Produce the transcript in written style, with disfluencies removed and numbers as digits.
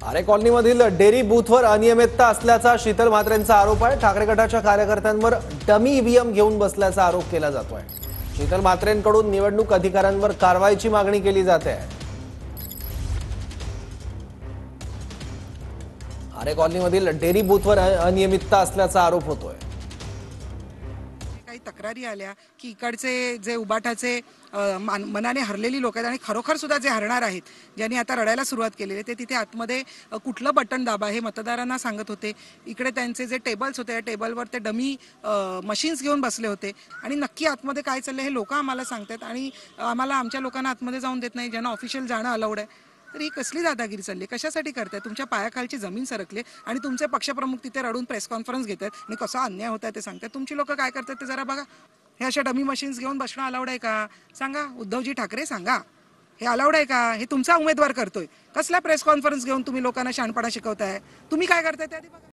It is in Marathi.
आरे कॉलनीमधील डेअरी बूथवर अनियमितता असल्याचा शीतल म्हात्रेंचा आरोप आहे। ठाकरे गटाच्या कार्यकर्त्यांवर डमी ईव्हीएम घेऊन बसल्याचा आरोप केला जातोय। शीतल म्हात्रेंकडून निवडणूक अधिकाऱ्यांवर कारवाईची मागणी केली जाते आहे। आरे कॉलनीमधील डेअरी बूथवर अनियमितता असल्याचा आरोप होतोय। काही तक्रारी आल्या की इकडचे जे उबाटाचे मनाने हरलेली लोक आहेत आणि खरोखर सुद्धा जे हरणार आहेत, ज्यांनी आता रडायला सुरुवात केलेली आहे, ते तिथे आतमध्ये कुठलं बटन दाबा हे मतदारांना सांगत होते। इकडे त्यांचे जे टेबल्स होते, टेबलवर ते डमी मशीन्स घेऊन बसले होते आणि नक्की आतमध्ये काय चाललंय हे लोक आम्हाला सांगतात आणि आम्हाला आमच्या लोकांना आतमध्ये जाऊन देत नाही, ज्यांना ऑफिशियल जाणं अलाउड आहे। तर ही कसली दादागिरी चालली, कशासाठी करताय? तुमच्या पायाखालची जमीन सरकली आणि तुमचे पक्षप्रमुख तिथे रडून प्रेस कॉन्फरन्स घेतात आणि कसा अन्याय होता ते सांगतात। तुमची लोक काय करतात ते जरा बघा। हे अशा डमी मशीन्स घेऊन बसणं अलाउड आहे का? सांगा उद्धवजी ठाकरे, सांगा हे अलाउड आहे का? हे तुमचा उमेदवार करतोय, कसला प्रेस कॉन्फरन्स घेऊन तुम्ही लोकांना शहाणपणा शिकवताय? तुम्ही काय करताय ते आधी बघा।